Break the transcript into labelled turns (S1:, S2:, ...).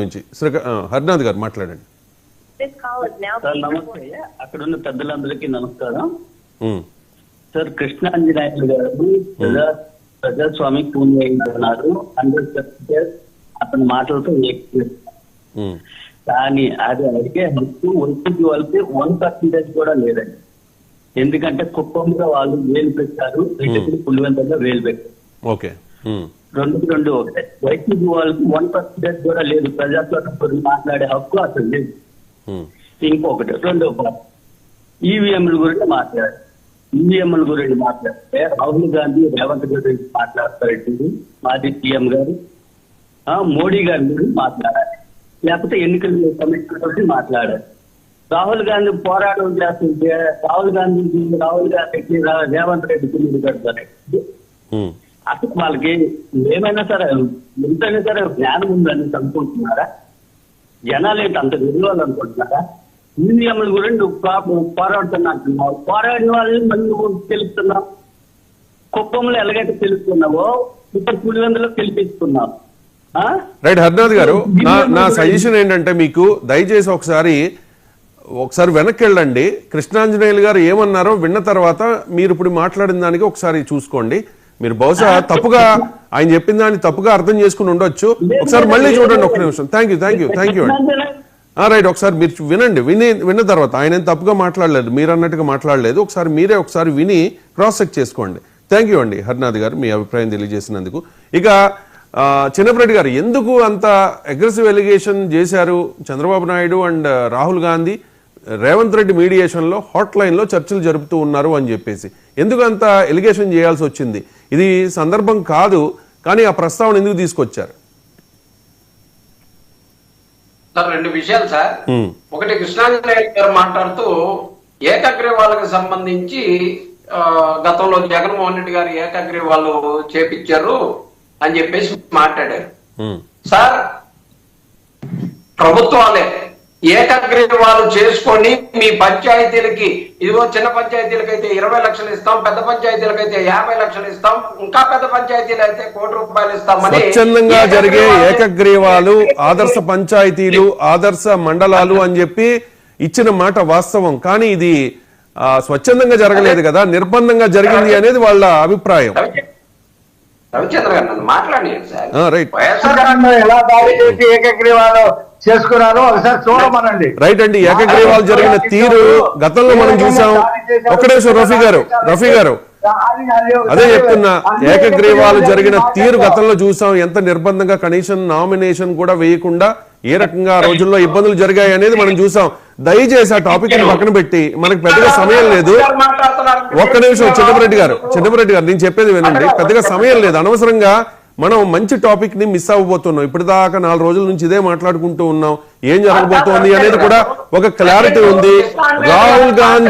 S1: నుంచి హరినాథ్ గారు మాట్లాడండి.
S2: నమస్తే, అక్కడ ఉన్న పెద్దలందరికీ నమస్కారం. సార్, కృష్ణాంజనేయులు గారు ప్రజాస్వామి పూర్తి అయింటున్నారు 100% అతని మాటలతో కానీ అది అడిగే హక్కు వైసీపీ వాళ్ళకి 1% కూడా లేదండి. ఎందుకంటే కుప్పంలో వాళ్ళు వేలు పెట్టారు, పులివెందులో వేలు పెట్టారు.
S1: ఓకే,
S2: రెండు ఒకటే. వైసీపీ వాళ్ళకి 1% కూడా లేదు, ప్రజాస్వామ్యం మాట్లాడే హక్కు అసలు లేదు. ఇంకొకటి రెండో పార్టీ ఈవీఎంల గురించి మాట్లాడారు. ఈవీఎంల గురించి మాట్లాడితే రాహుల్ గాంధీ రేవంత్ గురించి మాట్లాడతారు, మాజీ సీఎం గారు మోడీ గారి గురించి మాట్లాడాలి, లేకపోతే ఎన్నికల కమిషన్ గురించి మాట్లాడాలి. రాహుల్ గాంధీ పోరాటం చేస్తుంటే రాహుల్ గాంధీకి రేవంత్ రెడ్డికి మీరు కడతారు. అసలు వాళ్ళకి ఏమైనా సరే ఎంతైనా సరే జ్ఞానం ఉందని అనుకుంటున్నారా? జనాలు ఏంటి అంత విలువలు అనుకుంటున్నారా? ఈవీఎంల గురించి పోరాడుతున్నా అంటున్నావు, పోరాడిన వాళ్ళని మనం తెలుస్తున్నావు. కుప్పంలో ఎలాగైతే తెలుస్తున్నావో ఇక్కడ పులివెందులో గెలిపిస్తున్నావు.
S1: రైట్ హరినాథ్ గారు, నా సజెషన్ ఏంటంటే మీకు దయచేసి ఒకసారి వెనక్కి వెళ్ళండి. కృష్ణాంజనేయులు గారు ఏమన్నారో విన్న తర్వాత మీరు ఇప్పుడు మాట్లాడిన దానికి ఒకసారి చూసుకోండి. మీరు బహుశా తప్పుగా ఆయన చెప్పిన దాన్ని తప్పుగా అర్థం చేసుకుని ఉండొచ్చు. ఒకసారి మళ్ళీ చూడండి. ఒక్క నిమిషం. థ్యాంక్ యూ అండి. రైట్, ఒకసారి మీరు వినండి. విన్న తర్వాత ఆయన తప్పుగా మాట్లాడలేదు, మీరు అన్నట్టుగా మాట్లాడలేదు. ఒకసారి మీరే విని క్రాస్ చెక్ చేసుకోండి. థ్యాంక్ యూ అండి హరినాథ్ గారు, మీ అభిప్రాయం తెలియజేసినందుకు. ఇక చిన్నపరెడ్డి గారు, ఎందుకు అంత అగ్రెసివ్ ఎలిగేషన్ చేశారు? చంద్రబాబు నాయుడు అండ్ రాహుల్ గాంధీ రేవంత్ రెడ్డి మీడియేషన్లో హాట్ లైన్లో చర్చలు జరుపుతూ ఉన్నారు అని చెప్పేసి ఎందుకు అంత ఎలిగేషన్ చేయాల్సి వచ్చింది? ఇది సందర్భం కాదు, కానీ ఆ ప్రస్తావన ఎందుకు తీసుకొచ్చారు?
S3: సార్, రెండు విషయాలు సార్. ఒకటి, కృష్ణాంజనేయులు గారు మాట్లాడుతూ ఏకగ్రీవాలకు సంబంధించి గతంలో జగన్మోహన్ రెడ్డి గారు ఏకగ్రీవాలు చేపించారు అని చెప్పేసి మాట్లాడారు. సార్, ప్రభుత్వాలే ఏకగ్రీవాలు చేసుకొని మీ పంచాయతీలకి, ఇదిగో చిన్న పంచాయతీలకు అయితే 20 లక్షలు ఇస్తాం, పెద్ద పంచాయతీలకు అయితే 50 లక్షలు ఇస్తాం, ఇంకా పెద్ద పంచాయతీలు అయితే 1 కోటి రూపాయలు ఇస్తామని
S1: స్వచ్ఛందంగా జరిగే ఏకగ్రీవాలు, ఆదర్శ పంచాయతీలు, ఆదర్శ మండలాలు అని చెప్పి ఇచ్చిన మాట వాస్తవం. కానీ ఇది స్వచ్ఛందంగా జరగలేదు కదా, నిర్బంధంగా జరిగింది అనేది వాళ్ళ అభిప్రాయం.
S3: రవిచంద్ర గారు నన్ను మాట్లాడినారు సార్.
S1: రైట్,
S4: ఎలా దాడి చేసి ఏకగ్రీవాలు చేసుకున్నారో ఒకసారి చూడమనండి.
S1: రైట్ అండి. ఏకగ్రీవాలు జరిగిన తీరు గతంలో మనం చూసాం. ఒక్కడే రఫీ గారు అదే చెప్తున్నా, ఏకగ్రీవాలు జరిగిన తీరు గతంలో చూసాం. ఎంత నిర్బంధంగా కనీసం నామినేషన్ కూడా వేయకుండా ఏ రకంగా రోజుల్లో ఇబ్బందులు జరిగాయి అనేది మనం చూసాం. దయచేసి ఆ టాపిక్ పక్కన పెట్టి, మనకు పెద్దగా సమయం లేదు. ఒక్క నిమిషం చిన్నపరెడ్డి గారు, నేను చెప్పేది వినండి. పెద్దగా సమయం లేదు. అనవసరంగా మనం మంచి టాపిక్ ని మిస్ అవ్వబోతున్నాం. ఇప్పటిదాకా 4 రోజుల నుంచి ఇదే మాట్లాడుకుంటూ ఉన్నాం. ఏం జరగబోతోంది అనేది కూడా ఒక క్లారిటీ ఉంది. రాహుల్ గాంధీ